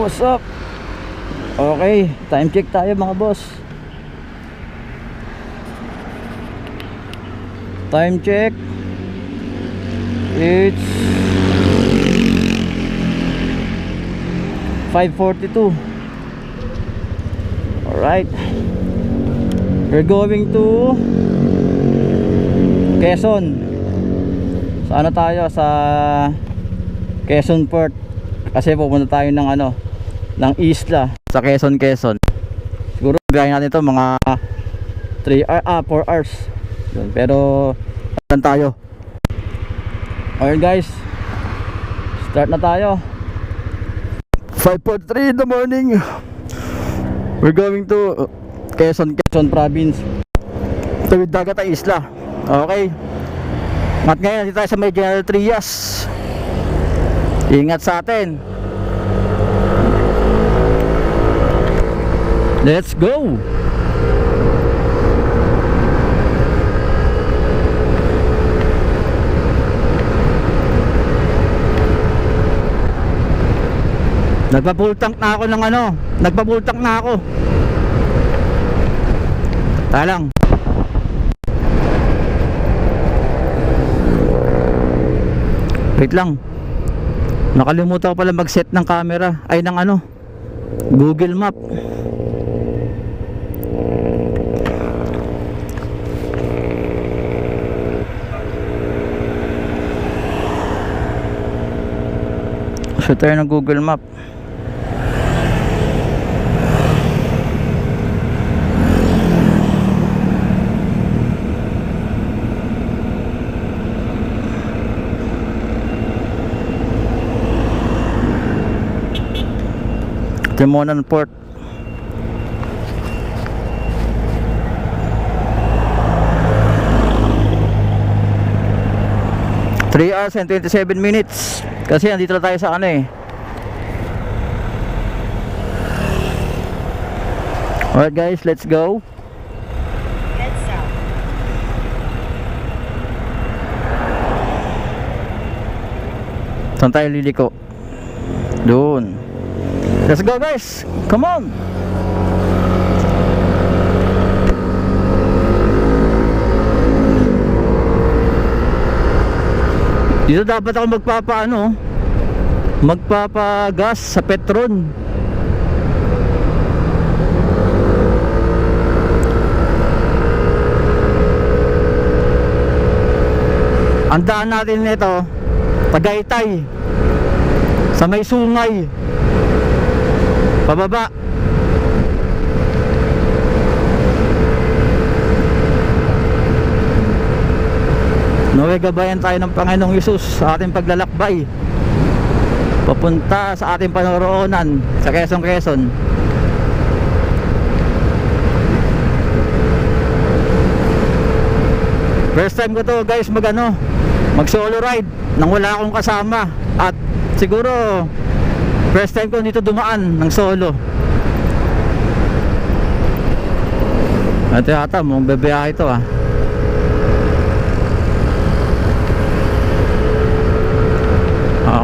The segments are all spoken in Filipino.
What's up? Okay, time check tayo mga boss. Time check. It's 5:42. Alright, we're going to Quezon. Sa ano tayo? Sa Quezon Port. Kasi pupunta tayo ng ano, ng isla sa Quezon. Siguro biyahe natin ito mga 4 hours. Pero saan tayo? Alright guys, start na tayo. 5:43 in the morning. We're going to Quezon province. Tawid dagat ang isla. Okay. At ngayon dito tayo sa may General Trias. Ingat sa atin. Let's go. Nagpa-full tank na ako ng ano. Nagpa-full tank na ako. Talang. Wait lang. Nakalimutan ko pala mag-set ng camera. Ay ng ano, Google Map. Set tayo ng Google Map. Timonan Port. Three hours and 27 minutes. Kasi andito na tayo sa ano eh. Alright guys, let's go. Head south. Saan tayo liliko? Doon. Let's go guys, come on. Dito dapat ako magpapagas sa Petron. Ang daan natin nito Tagaytay sa may sungay pababa. Naway gabayan tayo ng Panginoong Hesus sa ating paglalakbay papunta sa ating panaroonan sa Quezon. First time ko to guys mag solo ride nang wala akong kasama. At siguro first time ko dito dumaan ng solo. Ito yata mong bebeyahe ito ah.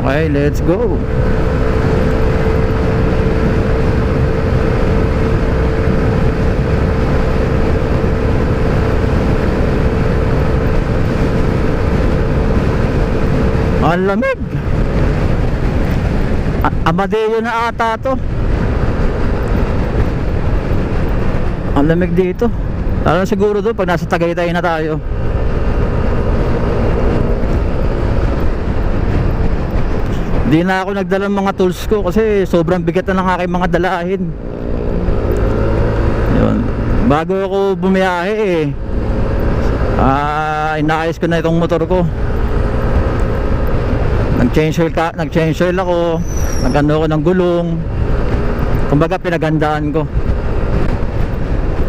Okay, let's go. Ang lamig. Amadeo na ata to. Ang lamig dito. Lalo siguro doon pag nasa Tagaytay na tayo. Hindi na ako nagdala ng mga tools ko kasi sobrang bigat na ng aking mga dalahin. Yun. Bago ako bumiyahe inaayos ko na itong motor ko. Nag-change oil ako, nag-ano ko ng gulong. Kumbaga pinagandaan ko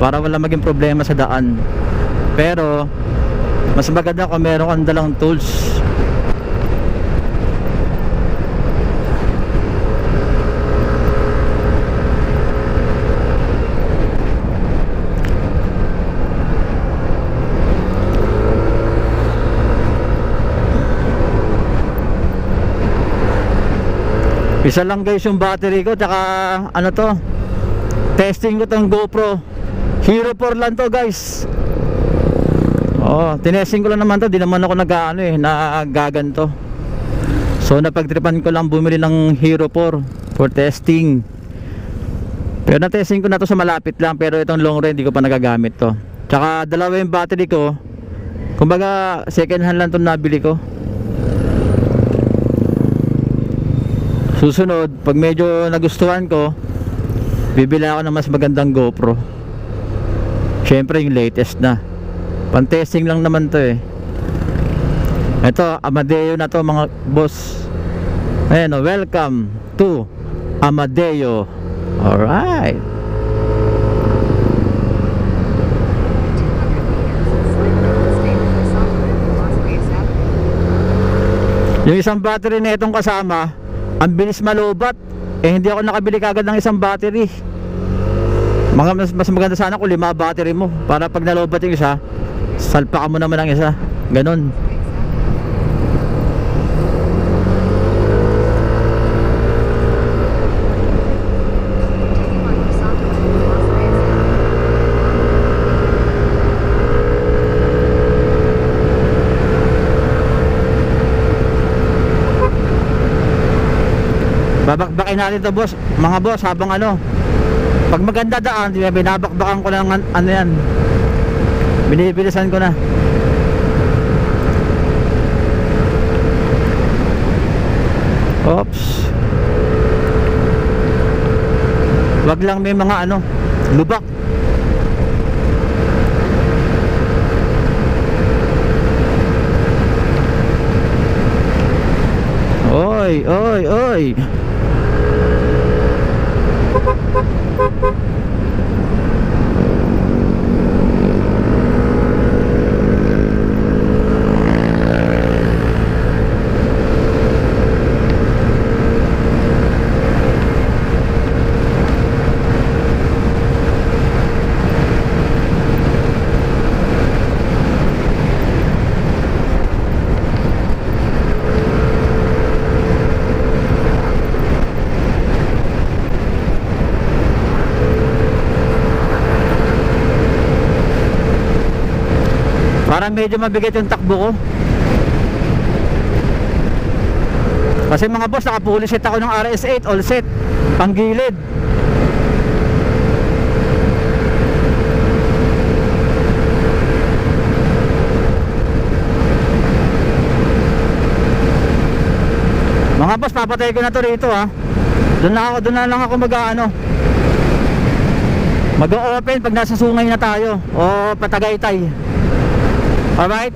para wala maging problema sa daan. Pero mas maganda kung meron kang dalang tools. Isa lang guys yung battery ko, tsaka ano to, testing ko tong GoPro Hero 4 lang to guys. Oh, tinesting ko lang naman to, di naman ako nagaganto. So napagtripan ko lang bumili ng Hero 4 for testing. Pero na-testing ko na to sa malapit lang, pero itong long range di ko pa nagagamit to. Tsaka dalawa yung battery ko. Kumbaga second hand lang to nabili ko. Susunod, pag medyo nagustuhan ko, bibili ako ng mas magandang GoPro. Syempre yung latest na. Pan-testing lang naman to eh. Ito, Amadeo na to mga boss. Ayan o, welcome to Amadeo. Alright. Yung isang battery na itong kasama, ang bilis malobat. Eh hindi ako nakabili kagad ng isang battery. Mas maganda sana kung 5 battery mo, para pag nalobat yung isa, salpakan mo naman ang isa. Ganon. Babakbakin natin to boss, mga boss, habang ano, pag maganda daan, binabakbakan ko lang ano yan, binibilisan ko na. Oops. Wag lang may mga ano, lubak. Oy, oy, oy. Parang medyo mabigat yung takbo ko. Kasi mga boss, nakapulis set ako ng RS8 all set, panggilid. Mga boss, papatay ko na to rito ha. Doon na lang ako mag-open pag nasa sungay na tayo o Patagaytay. Alright.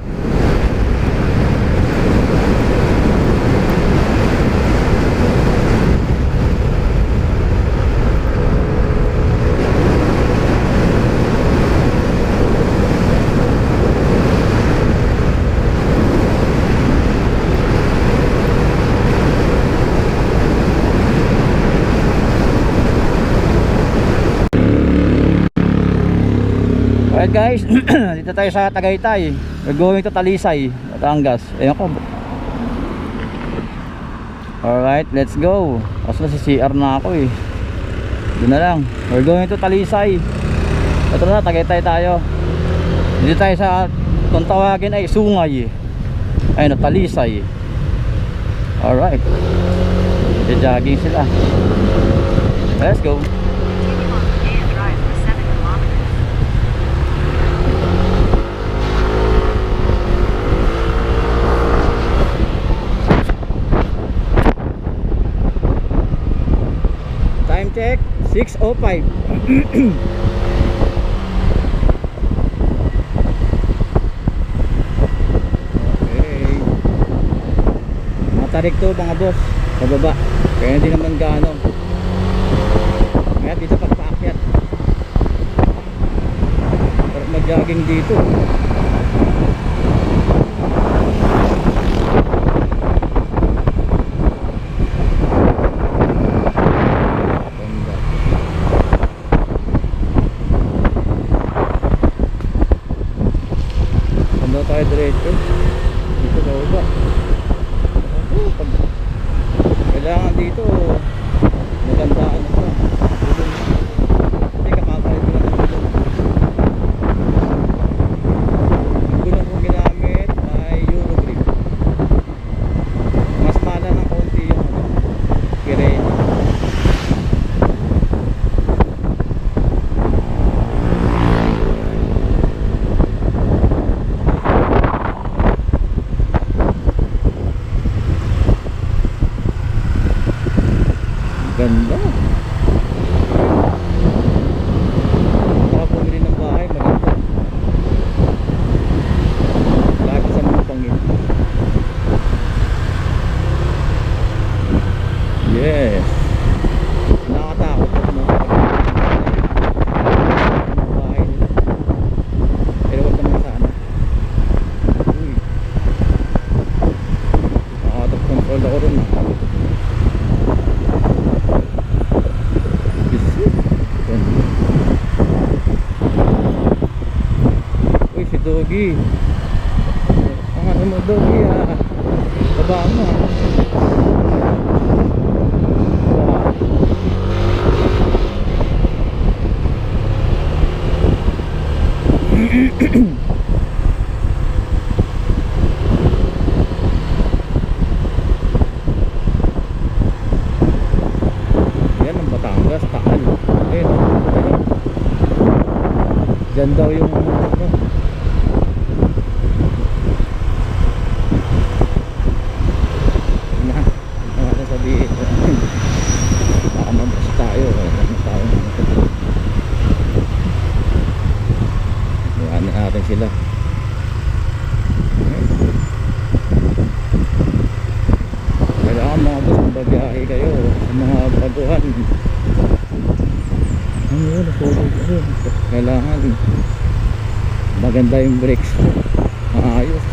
Alright guys, dito tayo sa Tagaytay. We're going to Talisay, Batangas. Ayan ko. Alright, let's go. Kaso na si CR na ako eh. Doon na lang. We're going to Talisay. Ito na, Tagaytay tayo. Dito tayo sa, kung tawagin ay Sungay. Ayun, Talisay. Alright. Jogging sila. Let's go. Time check 6:05. Okay. Matarik to mga boss, pababa. Kaya hindi naman gaano. Kaya dito pagpaakyat. Para mag-jogging dito. Tayo diretso dito sa baba. Kailangan dito Ganda. Baka bumili ng bahay, maganda. Lahat sa mga pangin. Yes. Nakakatakot pag mga bahay nila. Pero wag naman sana. Uy. Out of control ako rin. Uy, si Doggy. Ang ano mo, Doggy, ah. Baba mo, ah. Wow. Yan ang Batangas, Taal. Ayun, ayun. Diyan daw yung ano. Ano sabihin? Baka mabas tayo. Iwanan natin sila. Kailangan mga boss, magbabiyahe kayo sa mga baguhan. Ano yun? Kailangan maganda yung brakes. Maayos.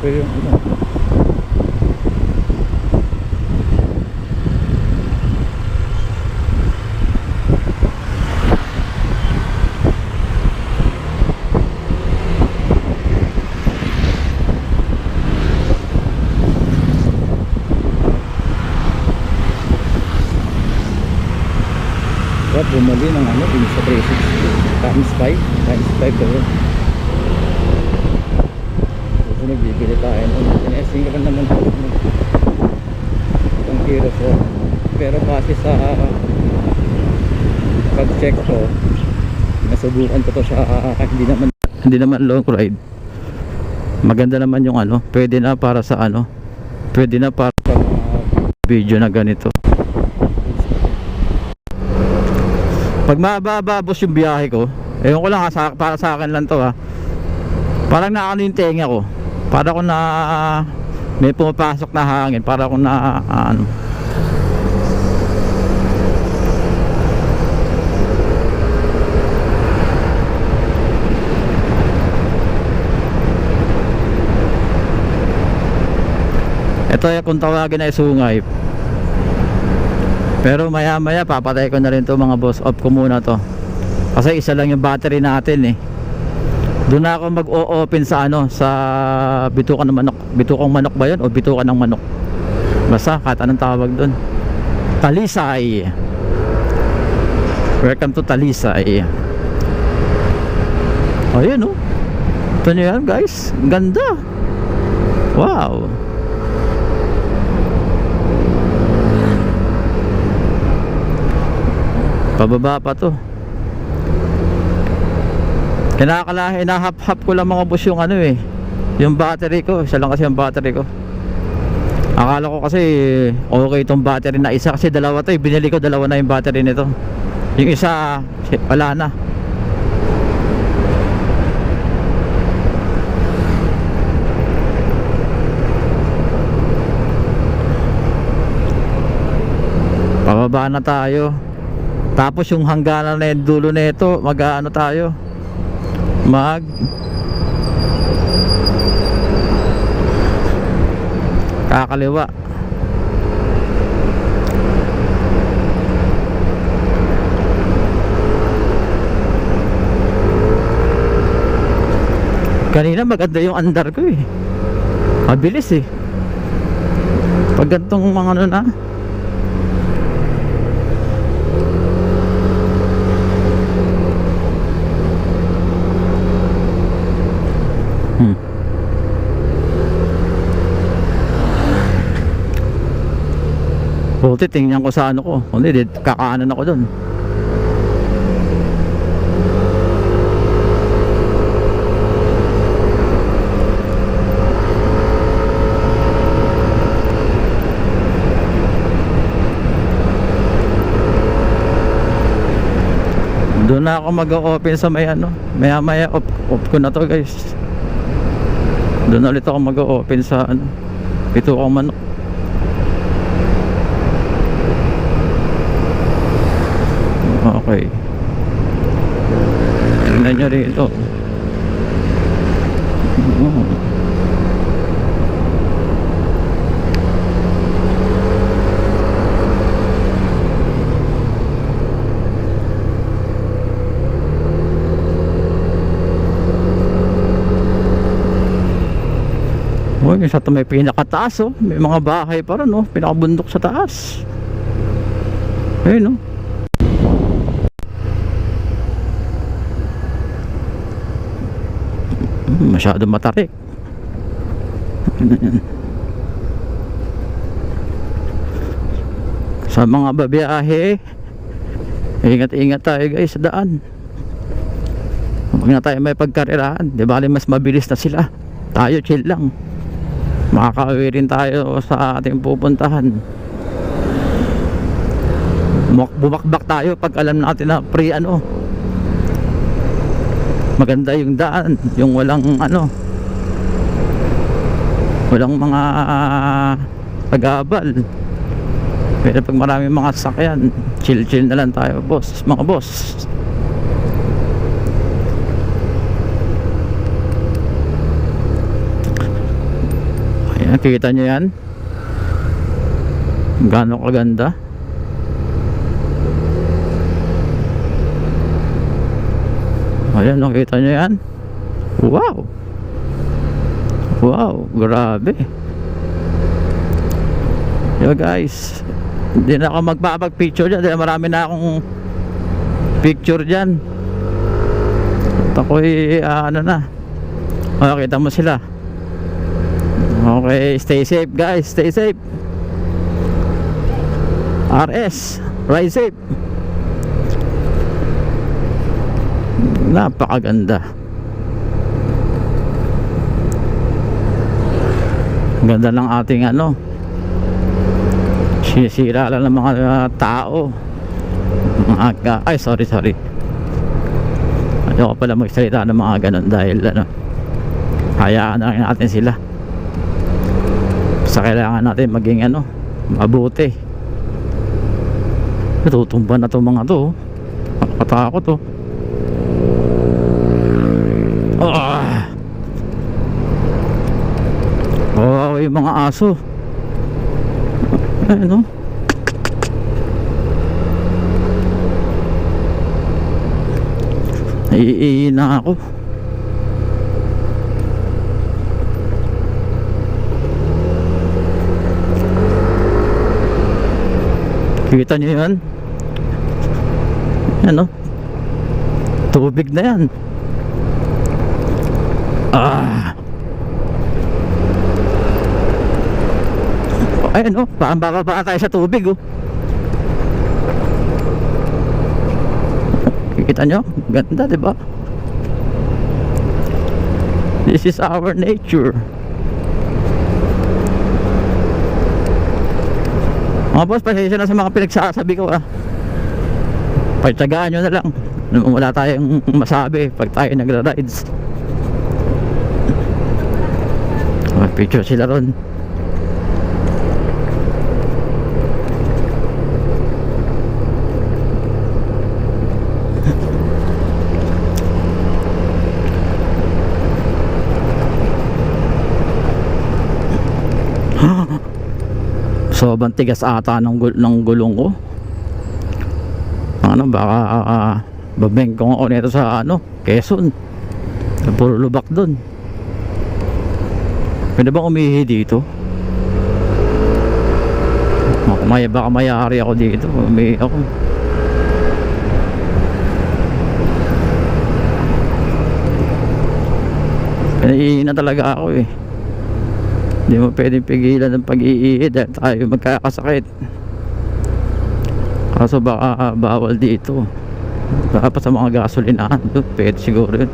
Pero yung ano, bumali ng ano, sa 360 times 5 pero susunod bibili tayo tinesting ka naman ang Hero 4 pero kasi sa pag check ko nasubukan ko to sa hindi naman long ride, maganda naman yung ano, pwede na para sa ano, pwede na para sa video na ganito. Pag mabababos yung biyahe ko, ewan ko lang ha, para sa akin lang to ha, parang naano yung tenga ko, para ko na may pumapasok na hangin, para ko na ano. Ito yung kung tawagin ay sungay. Pero maya maya papatay ko na rin to mga boss, off ko muna to kasi isa lang yung battery natin eh. Doon na ako mag-o-open sa ano, sa bitukan ng manok. Bitukang manok ba yun o bitukan ng manok, basta kahit anong tawag doon. Talisay, welcome to Talisay. Ayun oh, ito nyo yan guys, ang ganda, wow. Pababa pa to. Kinakalahin, hinahap-hap ko lang mga boss yung ano eh, yung battery ko. Isa lang kasi ang battery ko. Akala ko kasi okay itong battery na isa, kasi dalawa to eh. Binili ko dalawa na yung battery nito. Yung isa wala na. Pababa na tayo. Tapos yung hangganan na yung dulo na ito, mag-ano tayo, kakaliwa. Kanina maganda yung andar ko eh, mabilis eh pag gantong mga ano na. Buti tingnan ko sa ano ko. Kundi kakaanan ako dun. Doon na ako mag-open sa may ano. Maya maya off ko na to guys. Doon ulit ako mag-open sa ano. Ito akong manok. Okay. Tingnan nyo rito. Uy, sa may pinakataas oh. May mga bahay pa rin oh. Pinakabundok sa taas. Ayun oh. Masyado matarik. Sa mga babiyahe, ingat-ingat tayo guys sa daan. Huwag na tayo may pagkarirahan. Di bali mas mabilis na sila. Tayo chill lang. Makakauwi rin tayo sa ating pupuntahan. Bumakbak tayo pag alam natin na pre ano, maganda yung daan, yung walang ano, walang mga pag-aabal. Pero pag maraming mga sasakyan, chill na lang tayo boss, mga boss. Ayan, kita nyo yan gaano kaganda. Ayan, nakita nyo yan. Wow. Wow, grabe. Yo guys, hindi na ako magpapag-picture dyan dahil marami na akong picture dyan. At ako'y ano na. Kita mo sila. Okay, stay safe guys, stay safe. RS, ride safe. Napakaganda. Ganda ng ating ano, sinisira lang ng mga tao. Ay sorry ayoko pala magsalita ng mga ganun dahil ano, hayaan na rin natin sila. Basta kailangan natin maging ano, mabuti. Natutumba na to mga to. Nakatakot to. Oh, yung mga aso. Ano? Naiihi na ako. Kita niyo yan? Ano? Tubig na yan. Ayun oh, parang bababa tayo sa tubig oh. Kita nyo? Ganda diba? This is our nature. Mga boss, pasensya na sa mga pinagsasabi ko ah. Pagtsagaan nyo na lang. Wala tayong masabi pag tayo nagra-rides. Picture sila ron. Sobrang tigas ata ng gulong ko. Ano baka babengkong ako nito sa ano, Quezon. Puro lubak doon. Pwede bang umihi dito? Baka mayari ako dito. Umihi ako. Pinaihi na talaga ako eh. Hindi mo pwedeng pigilan ng pag-iihi dahil tayo magkakasakit. Kaso baka bawal dito. Dapat sa mga gasolinahan doon, pwede siguro yun.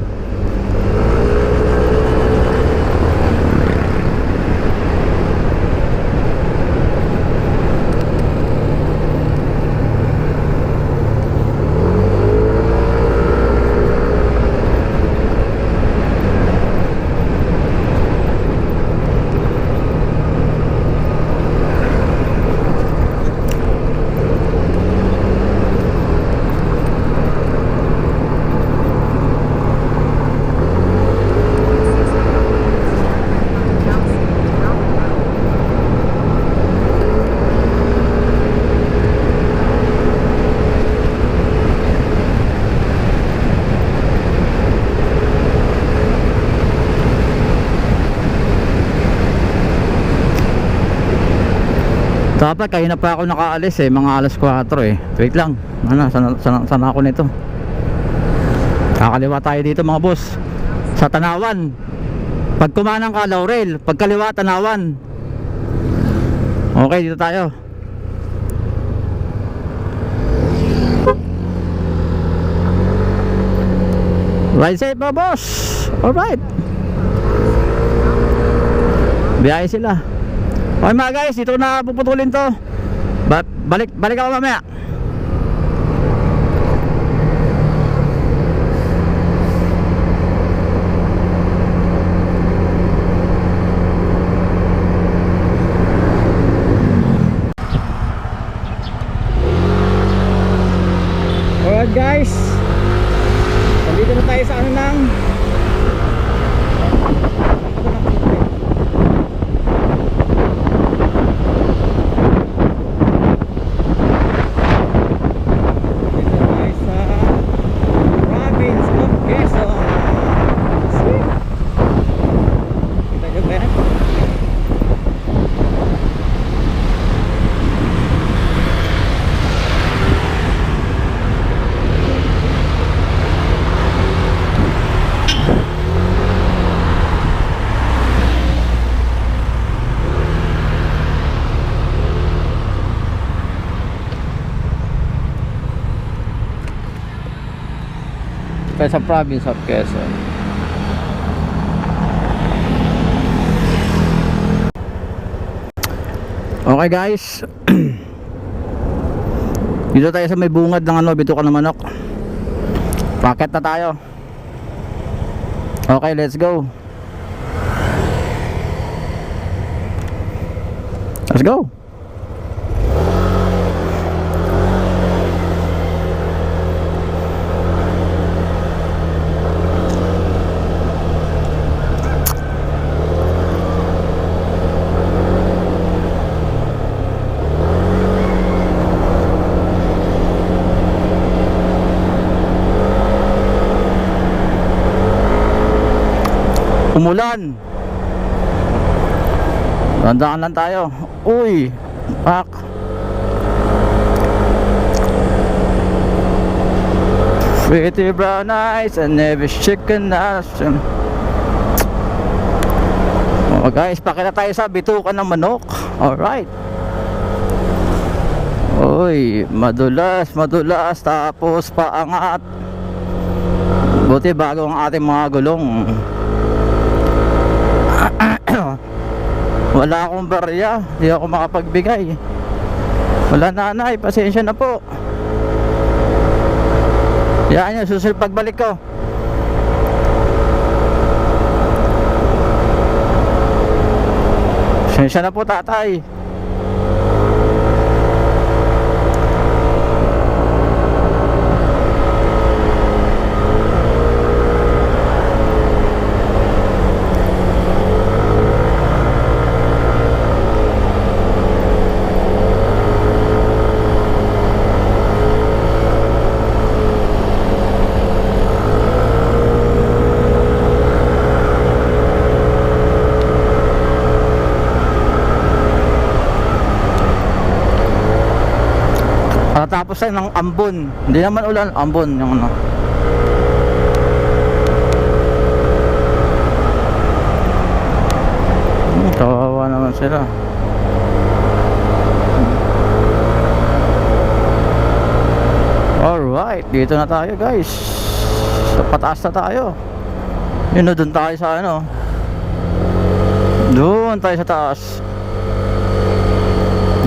Dapat kayo na pa ako nakaalis mga alas 4 Wait lang. Ano, sana ako nito. Kakaliwa tayo dito mga boss. Sa Tanawan. Pag kumanang ka Laurel, pag kaliwa Tanawan. Okay, dito tayo. Ride safe mga boss. Alright. Biyahe sila. Okay mga guys, dito na puputulin to. Balik ako mamaya. Alright guys, nandito na tayo sa ano nang sa province of Quezon. Okay guys. Dito tayo sa may bungad ng bitukan ng manok. Packet na tayo. Okay, let's go. Let's go. Umulan. Tandaan lang tayo. Uy, pak. Pretty brown eyes and never chicken ass. Oh guys, pakita tayo sa bitukan ng manok. Alright. Uy, madulas tapos paangat. Buti bago ang ating mga gulong. Wala akong barya, hindi ako makapagbigay. Wala nanay, pasensya na po. Yan yun, susunod pagbalik ko. Pasensya na po tatay. Tapos ay ng ambon. Hindi naman ulan, ambon yung ano. Kawawa naman sila. dito na tayo guys. Sa pataas na tayo. Yun na, dun tayo sa ano. Doon tayo sa taas.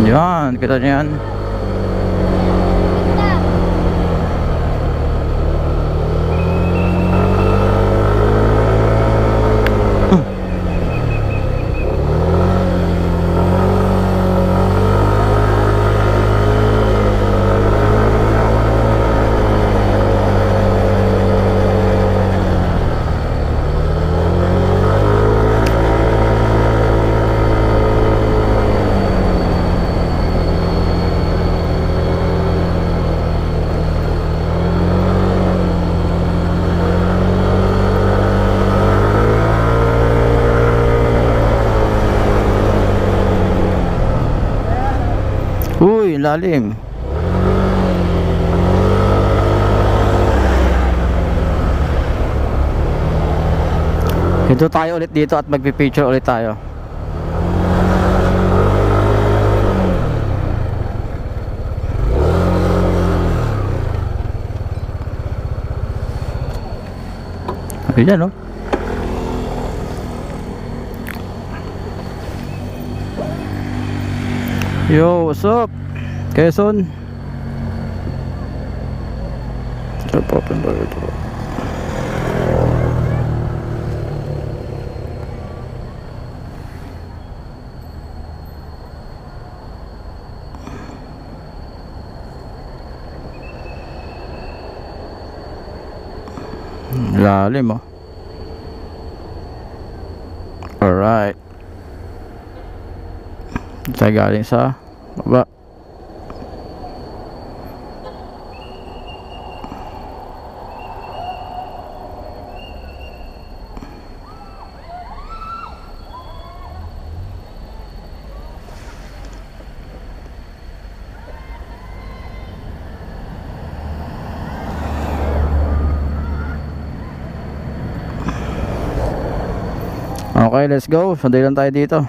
Yan, kita nyo yan. Uy, lalim. Ito tayo ulit dito at magpipicture ulit tayo. Ayan, no? Yo, what's up? Quezon. Open ba ito? Lalim, oh. Alright. Tayo galing sa baba. Okay, let's go. Sunday lang tayo dito.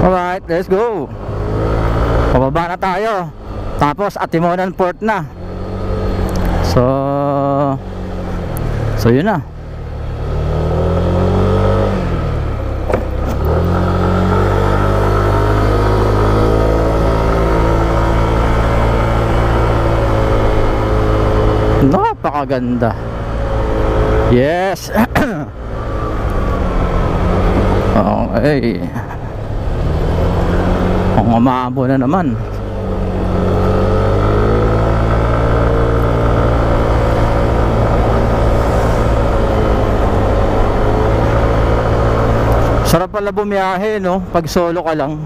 Alright, let's go. Pababa na tayo. Tapos Atimonan Port na. So yun na. Napakaganda. Yes. Okay. Ang umaabo na naman. Sarap pala bumiyahe, no? Pag solo ka lang.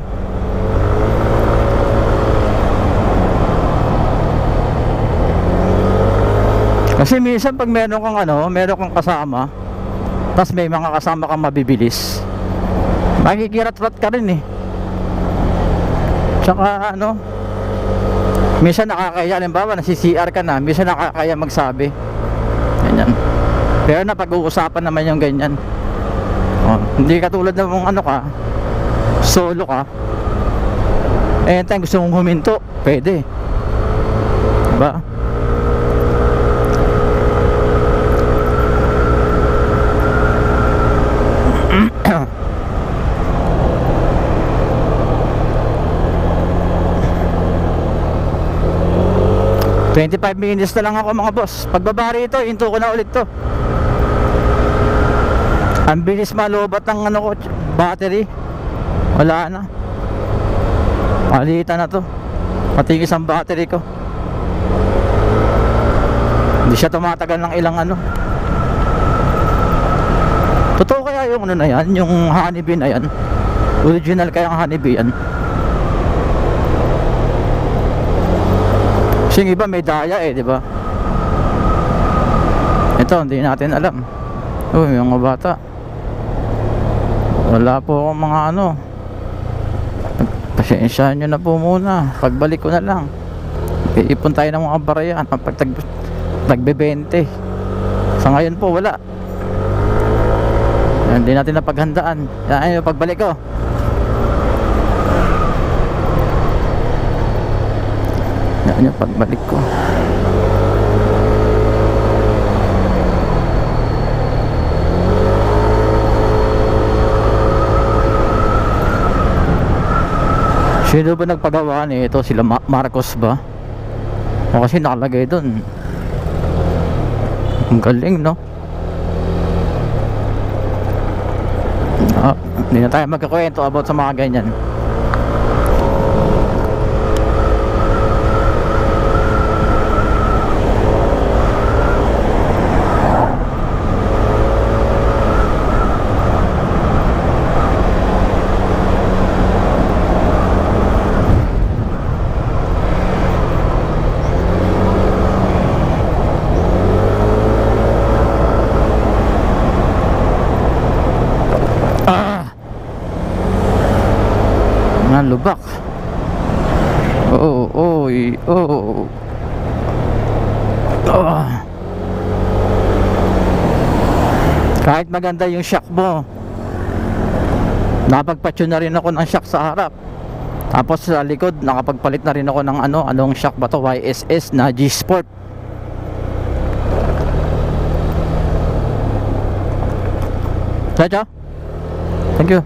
Kasi minsan pag meron kang meron kang kasama, tas may mga kasama kang mabibilis, makikirat-rat ka rin eh. Tsaka minsan nakakaya, halimbawa nasi-CR ka na, minsan nakakaya magsabi. Ganyan. Pero napag-uusapan naman yung ganyan. Hindi katulad ng ka, solo ka. Anytime gusto mong huminto, pwede. Diba? $25 minutes na lang ako mga boss. Pagbaba rito, hinto ko na ulit to. Ang bilis malubat ng battery. Wala na. Palitan na to. Pati yung isang battery ko. Hindi siya tumatagal ng ilang ano. Totoo kaya yung ano na yan, yung Honeybee na yan? Original kaya ang Honeybee yan? Kasi yung iba may daya eh, di ba? Ito, hindi natin alam. Uy, yung mga bata. Wala po akong mga ano. Pasensyahan nyo na po muna. Pagbalik ko na lang. Iipon tayo ng mga barayan. Pag tagbe-20. Sa ngayon po, wala. Hindi natin napaghandaan. Yan yung pagbalik ko. Yan yung pagbalik ko. Sino ba nagpagawa nito? Sila Marcos ba? O kasi nakalagay dun. Ang galing, no? Hindi na tayo magkakwento about sa mga ganyan. Lubak. Kahit maganda yung shock mo, napagpatune na rin ako ng shock sa harap. Tapos sa likod nakapagpalit na rin ako ng anong shock ba to? YSS na G-Sport. Chacha, thank you.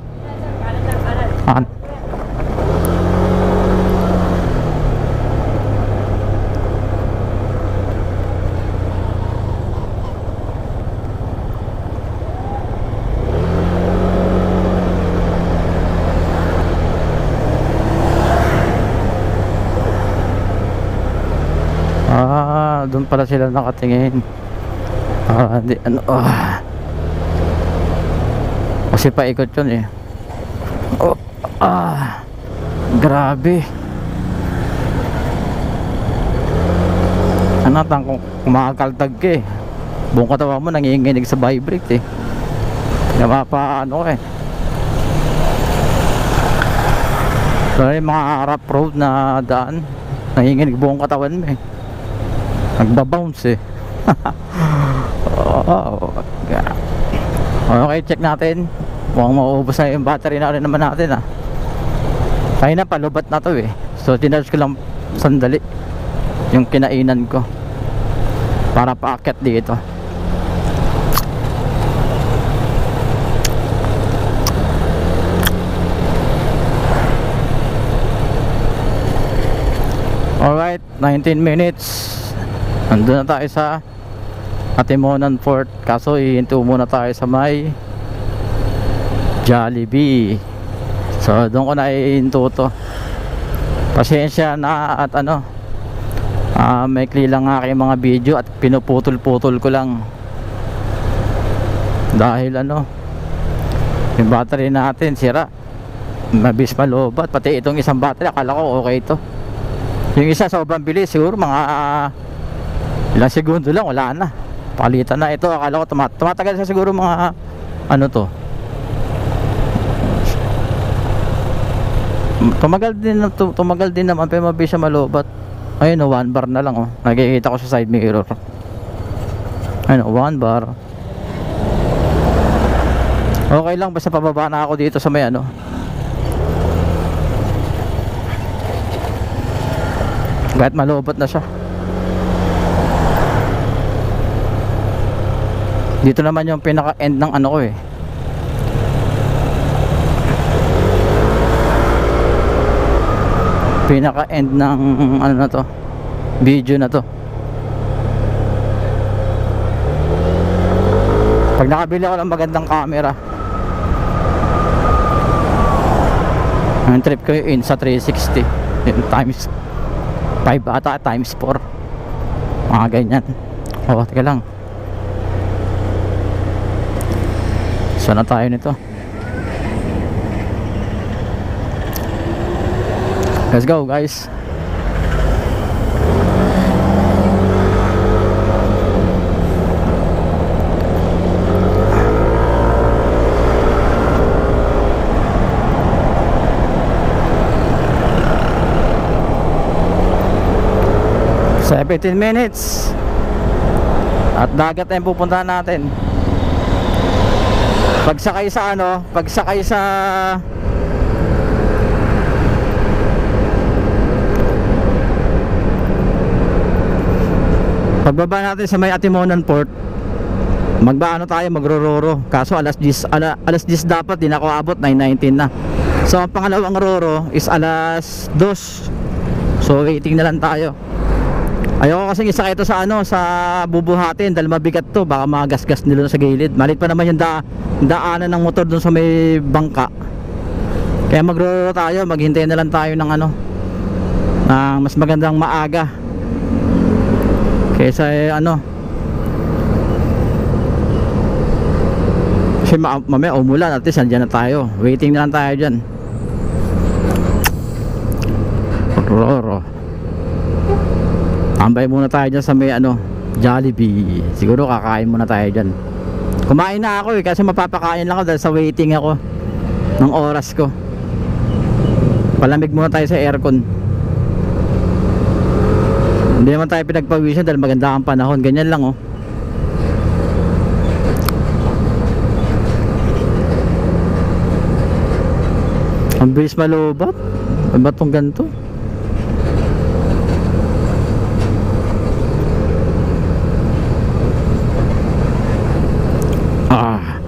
Doon pala sila nakatingin. Di, kasi paikot yun eh. Grabe. Kung kumakakaltag ka eh, buong katawan mo nanginginig sa vibrate eh. Kaya mapaano eh. So yung mga rough road na daan, nanginginig buong katawan mo eh. Nagbabounce eh. Okay, check natin. Mukhang mauubos na yung battery na rin naman natin ah. Kaya na palubat na to eh. So tinarge ko lang sandali yung kinainan ko para paakyat dito. Alright, 19 minutes. Nandun na tayo sa Atimonan Fort. Kaso ihinto muna tayo sa may Jollibee. So doon ko na ihinto to. Pasensya na at maikli lang aking mga video at pinuputol-putol ko lang. Dahil yung battery natin sira. Mabis malobat. Pati itong isang battery akala ko okay to. Yung isa sobrang bilis. Siguro mga ilang segundo lang wala na. Palitan na ito. Akala ko tumatagal siya siguro mga tumagal din naman pero mabis siya malobat. Ayun 1 bar na lang oh. Nakikita ko sa side mirror. Ayun 1 bar. Okay lang basta pababa na ako dito sa may kahit malobat na siya. Dito naman yung pinaka end ng ko eh. Pinaka end ng na to, video na to. Pag nakabili ako ng magandang camera, ang trip ko yun sa 360 yun, times 5 ata times 4. Mga ganyan. O, teka lang. Saan na tayo nito? Let's go guys. So 15 minutes at dagat na yung pupuntahan natin. Pagsakay sa ano, pagsakay sa pagbaba natin sa may Atimonan Port, magbaano tayo, magrororo. Kaso alas 10 dapat, di na ako abot, 9:19 na. So ang pangalawang roro is alas 2. So waiting na lang tayo. Ayoko kasing isakay ito sa ano, sa bubuhatin dahil mabigat to, baka magasgas nila sa gilid. Malit pa naman yung daanan ng motor dun sa may bangka. Kaya magroro tayo, maghintay na lang tayo ng ano, ng mas magandang maaga kaysa ano, kasi mamaya umulan, at least andyan na tayo. Waiting na lang tayo dyan. Roro, tambay muna tayo dyan sa may ano, Jollibee. Siguro kakain muna tayo dyan. Kumain na ako kasi mapapakain lang ako dahil sa waiting ako ng oras ko. Palamig muna tayo sa aircon. Hindi naman tayo pinagpawisan dahil maganda ang panahon. Ganyan lang oh. Ang bilis malubat. Ba't itong ganito? Ah,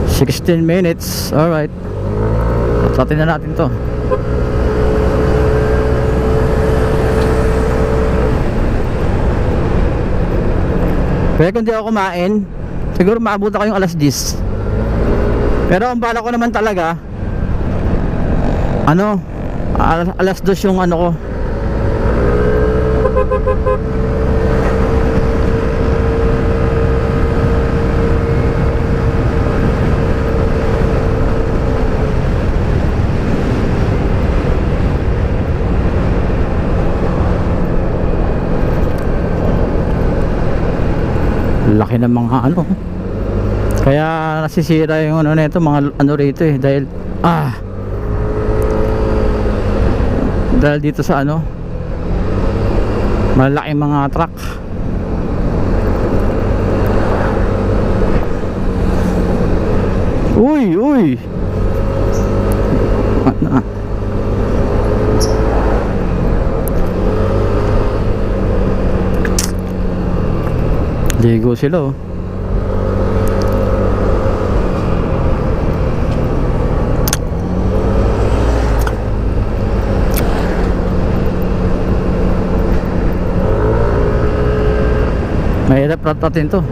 16 minutes. Alright, tatin na natin to. Pero kung di ako kumain, siguro maabot ako yung alas 10. Pero ang bala ko naman talaga, ano, alas 2 yung ano ko. Laki ng mga ano, kaya nasisira yung ano nito, mga ano rito eh, dahil dahil dito sa ano, malaking mga truck. Uy ano, ligo sila oh. Mahirap ratatin to.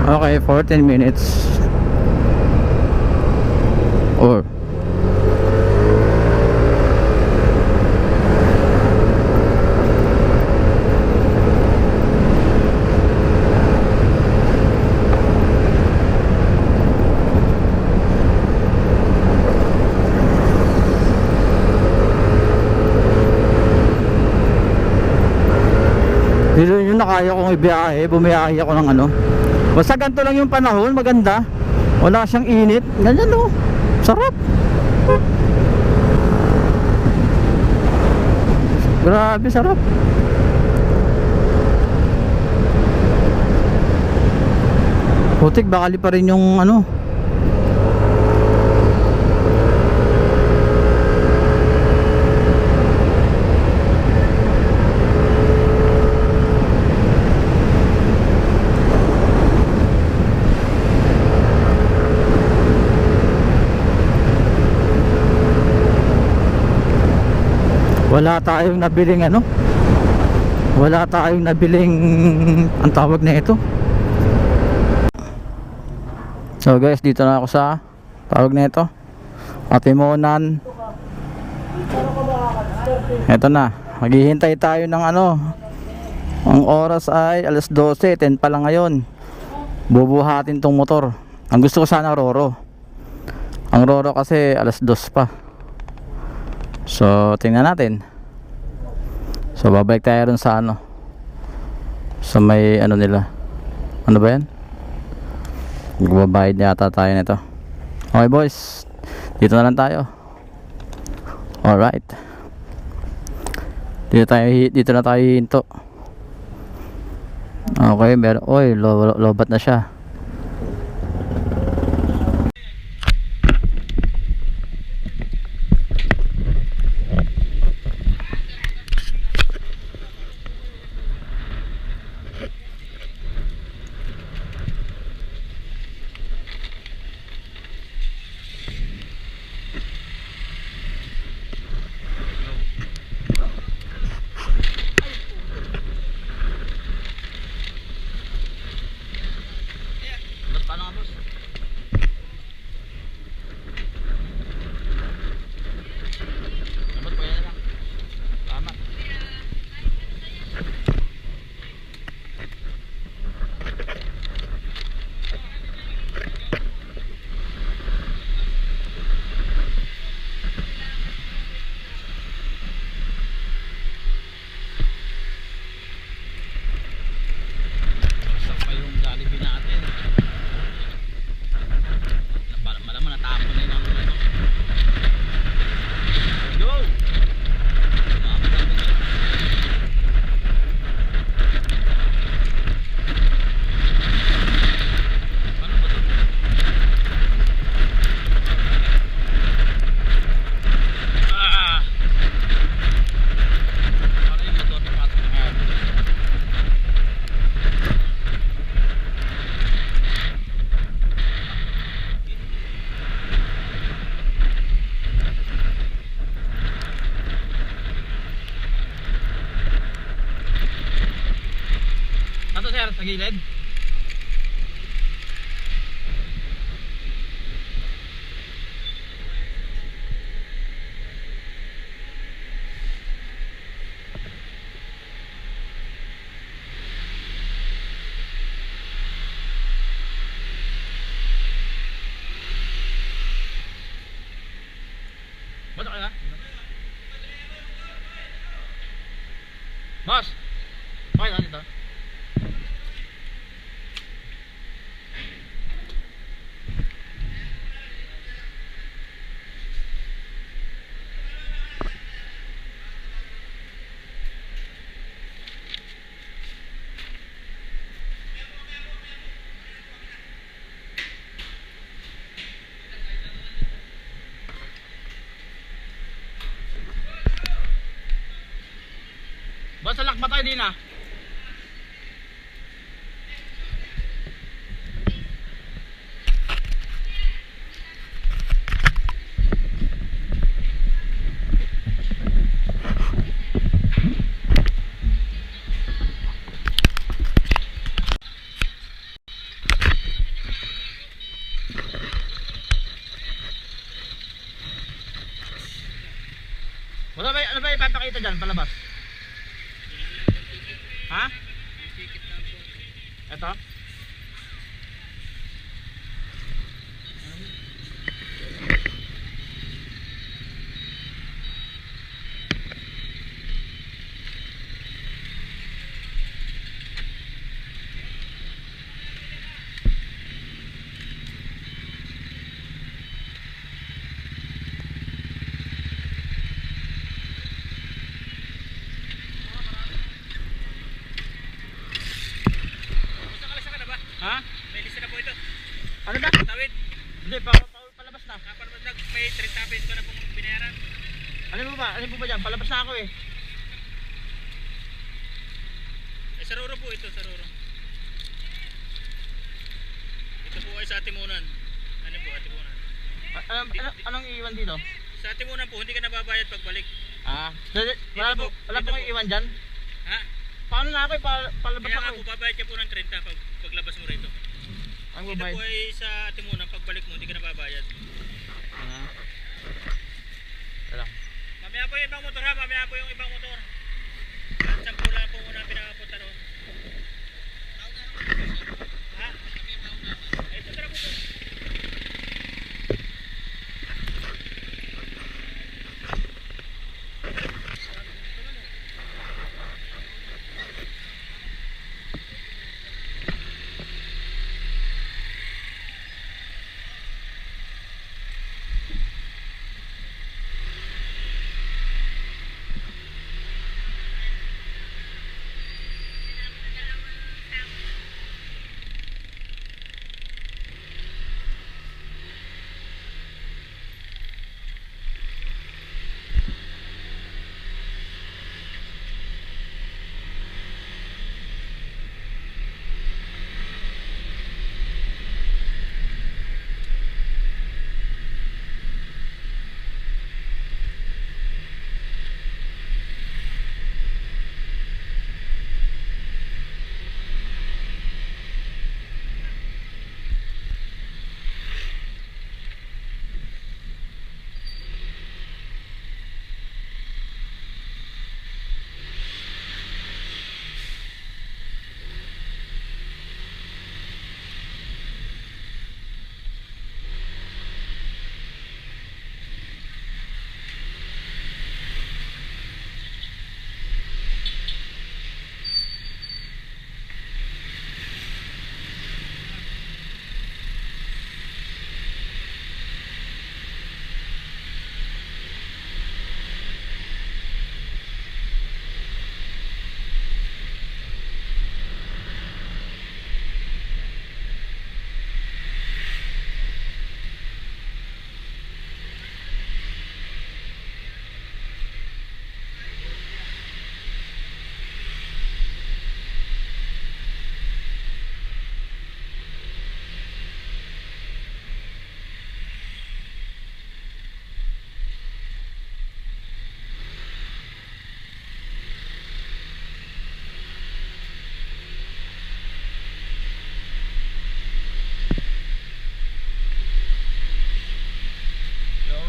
Okay, 14 minutes or dito yun na kaya kong ibiyahe, bumiyahe ako ng ano. Basta ganito lang yung panahon, maganda. Wala siyang init. Ganyan oh. Sarap. Grabe, sarap. Putik, bakali pa rin yung ano. wala tayong nabiling ano, wala tayong nabiling ang tawag na ito. So guys, dito na ako sa tawag na ito, Patimonan. Ito na, maghihintay tayo ng ano. Ang oras ay alas 12, 10 pa lang ngayon. Bubuhatin tong motor. Ang gusto ko sana Roro. Ang Roro kasi alas 2 pa. So tingnan natin. So babalik tayo rin sa ano, sa may ano nila. Ano ba yan? Magbabayad yata tayo nito. Okay boys, dito na lang tayo. Alright, dito na tayo hinto. Okay, meron. Oy, lobat na siya. Sir, sa gilid. Ba't ka na? Boss! Okay na dito. Boss, salak ba tayo din ah? Ano ba ipapakita dyan palabas? Ha? Ito? Ha? May lista na po ito. Ano ba? Tawid. Hindi, palabas na. Palabas na. May 30 pesos ka na pong binayaran. Ano po ba? Ano po ba dyan? Palabas na ako eh. Saroro po ito, saroro. Ito po ay sa Atimunan. Ano po, Atimunan? Anong iiwan dito? Sa Atimunan po, hindi ka nababayad pagbalik. Wala pong iiwan dyan? Ha? Paano na ako? Palabas Kaya nga ako. po, babayad ka po ng 30 paglabas mo rito. Ang Dito babayad. po ay sa Atimunan, pagbalik mo, hindi ka na babayad. Wala. Mamaya po yung ibang motor ha, mamaya po yung ibang motor. At 10 lang po muna pinapunta doon. Ha? Ay, ito tara po po.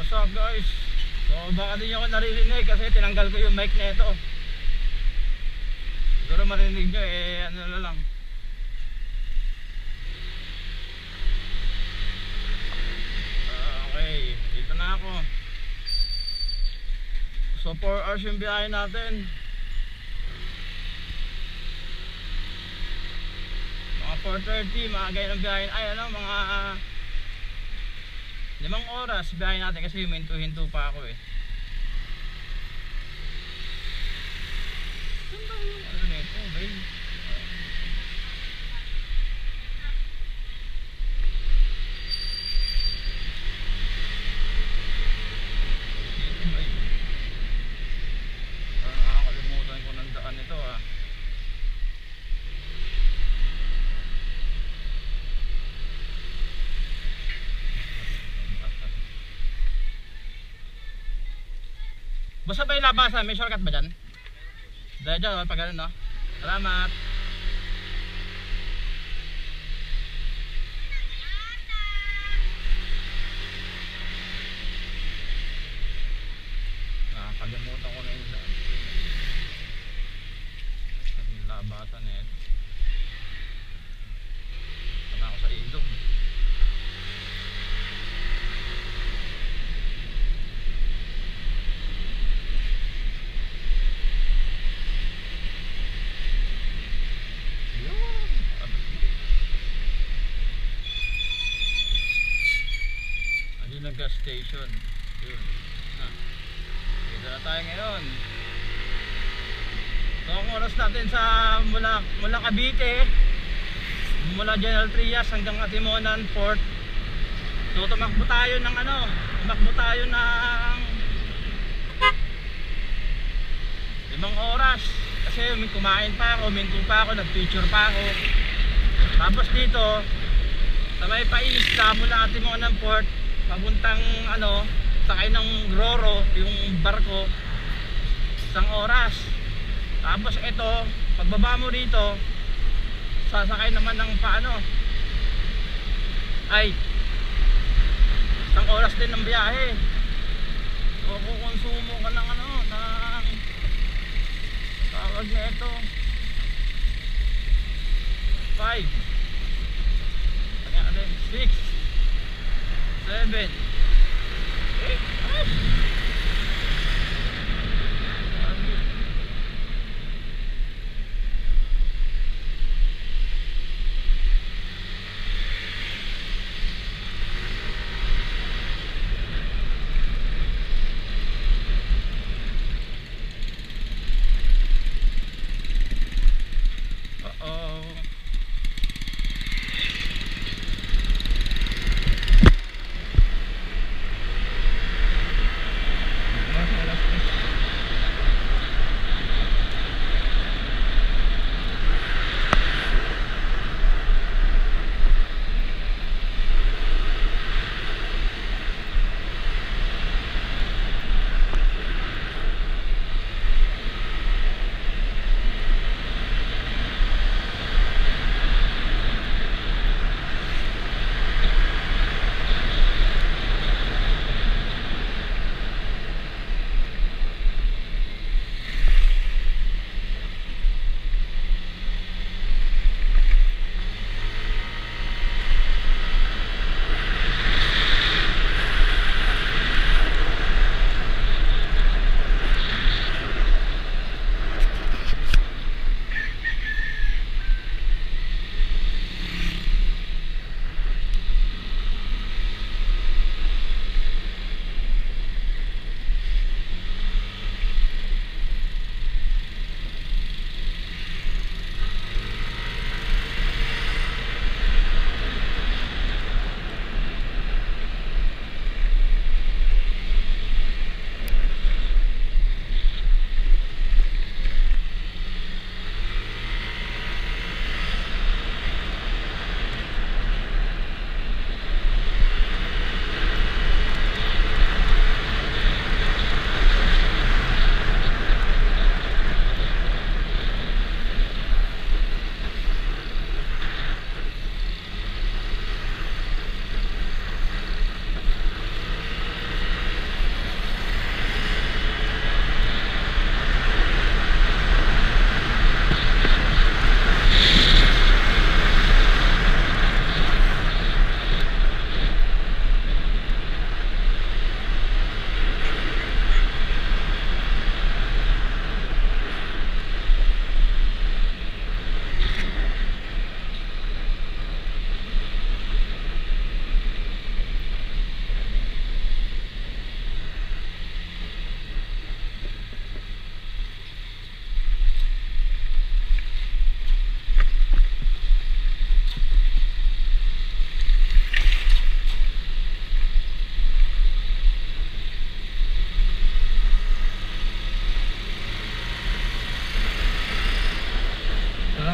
What's up guys? So baka din nyo ako naririnig kasi tinanggal ko yung mic nito. Siguro marinig nyo ano na lang. Okay, dito na ako. So 4 hours yung biyahe natin. Mga 4:30, mga ganyan ang biyahe. Ay ano, mga 5 oras biyahe natin kasi huminto-hinto pa ako eh. Saan ba yung ano nito, babe? Dito ba yun? Parang nakakalimutan ko ng daan nito ah. Basta ba yung labasan? May shortcut ba dyan? Dahil dyan, pag ganun no? Salamat! Nakakalimutan ko na yung daan. Yung labasan eh. Sana ako sa ilog. Gas station. Yun. Dito na tayo ngayon. So ang oras natin sa mula Cavite, mula General Trias hanggang Atimonan Port. So tumakbo tayo ng tumakbo tayo ng 5 oras. Kasi kumain pa ako, minto pa ako, nag-picture pa ako. Tapos dito sa may paisla mula Atimonan Port papuntang sakay ng Roro yung barko, isang oras. Tapos ito, pagbaba mo dito, sasakay naman ng paano, ay isang oras din ng biyahe. So kukonsumo ka ng ano, ng tawag niya ito 5 kanya 6 7 8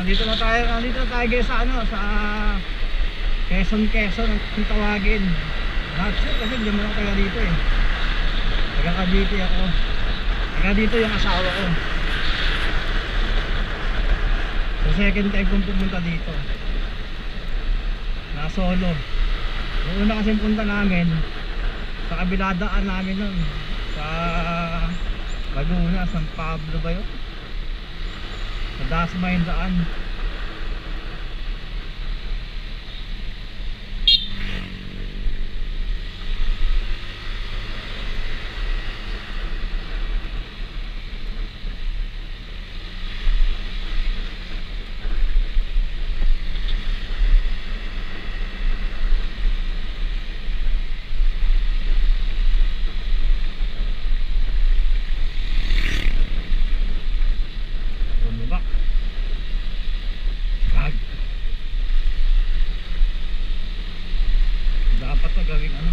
Nandito na tayo guys sa ano, sa Quezon ang tawagin. Not sure kasi hindi mo lang taga dito eh. Taga Cavite ako. Taga dito yung asawa ko. So second time kong pumunta dito. Na solo. Yung una kasi punta namin sa kabiladaan namin nun, sa Laguna, San Pablo ba yun? Sa Dasma yung daan. Dapat na gawing ano.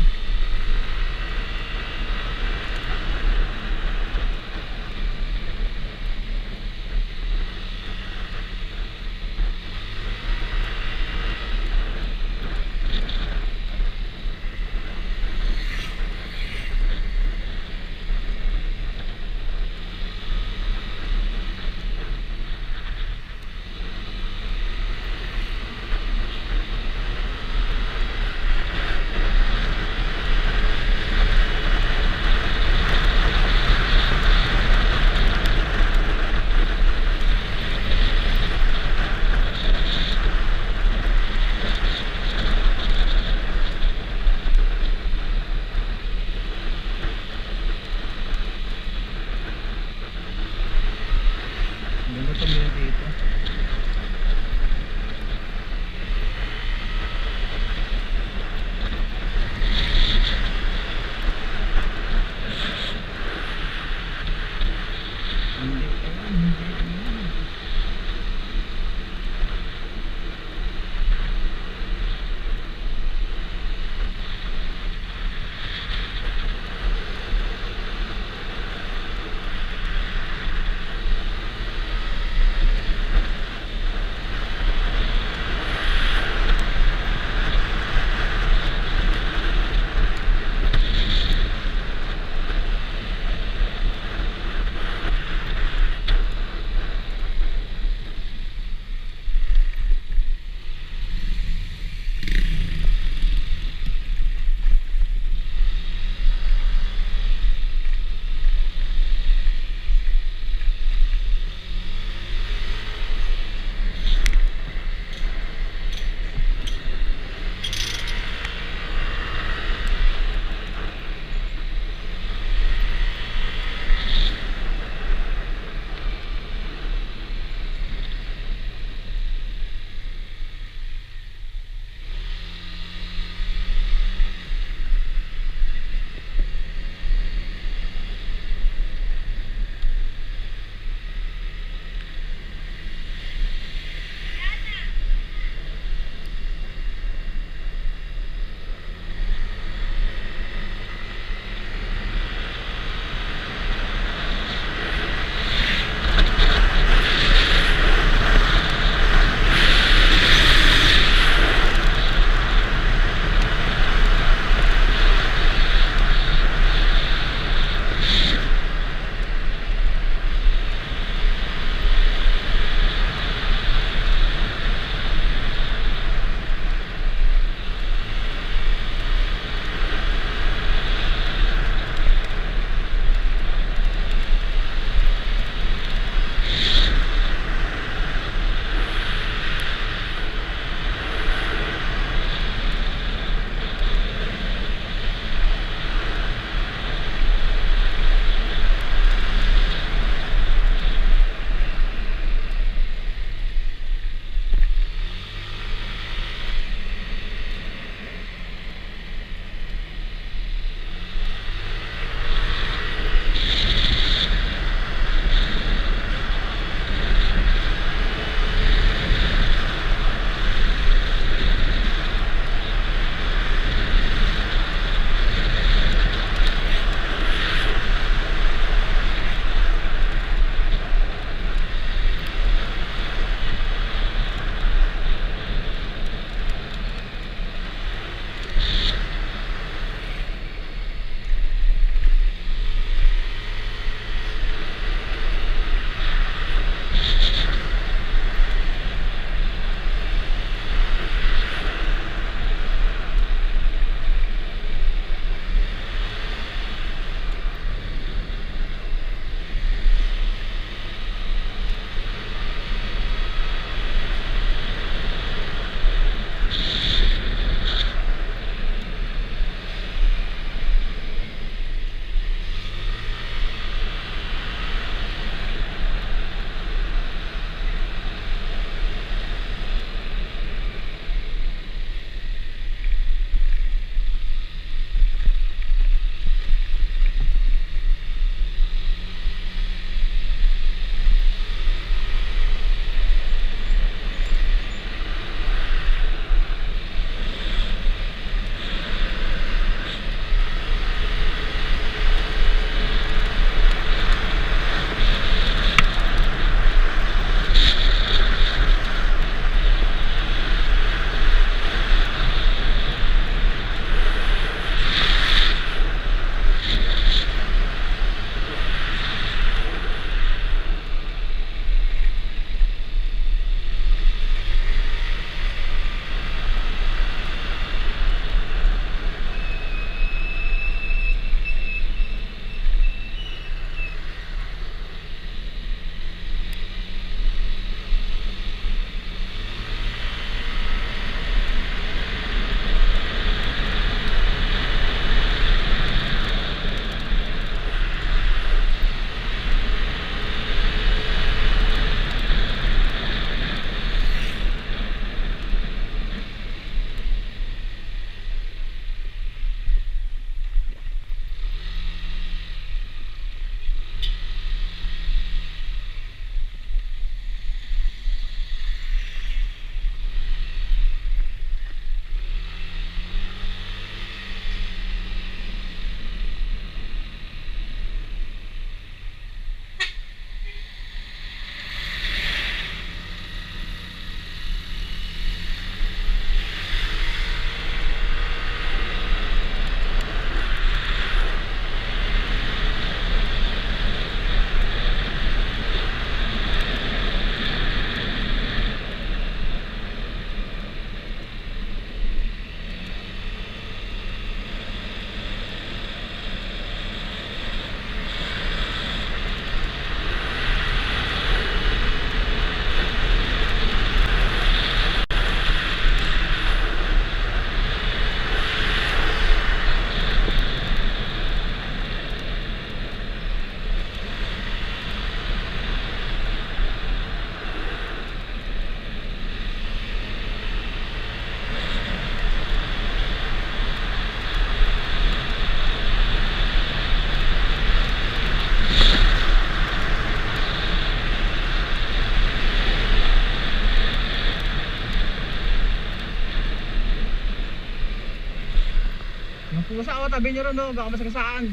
Mga pusa ako, tabi nyo ron, no? Baka masagasaan.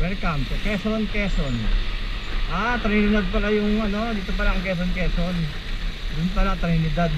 Welcome to Quezon, Quezon. Trinidad pala yung ano, dito pala ang Quezon, Quezon. Doon pala Trinidad.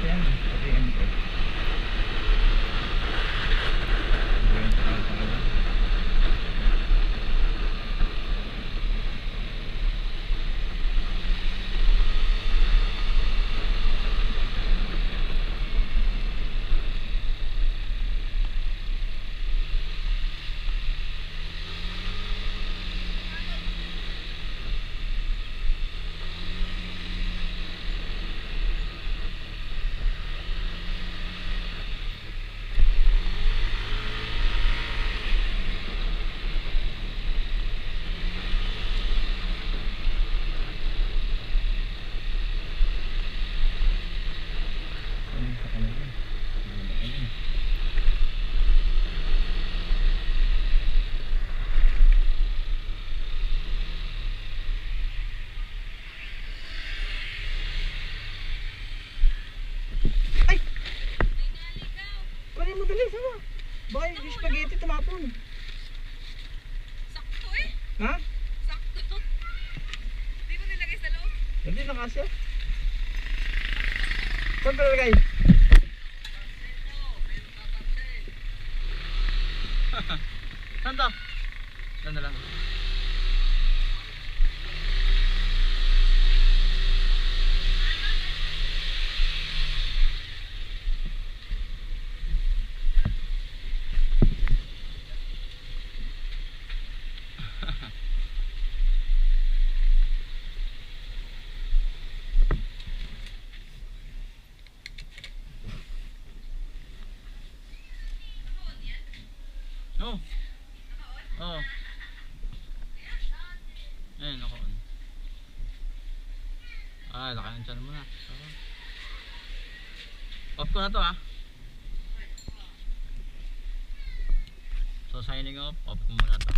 yan. Pati yan ito. Kunin mo dali, sama. Baka yung spaghetti tumapon. Sakto eh. Ha? Sakto. Di mo nilagay sa loob? Hindi na kasya. Saan pa nalagay? Saan to? Saan na lang? Oo. Oo. Ayun, naka-on. Ah, laki ng tiyan mo na. Off ko na to, ha. So signing off, off ko muna to.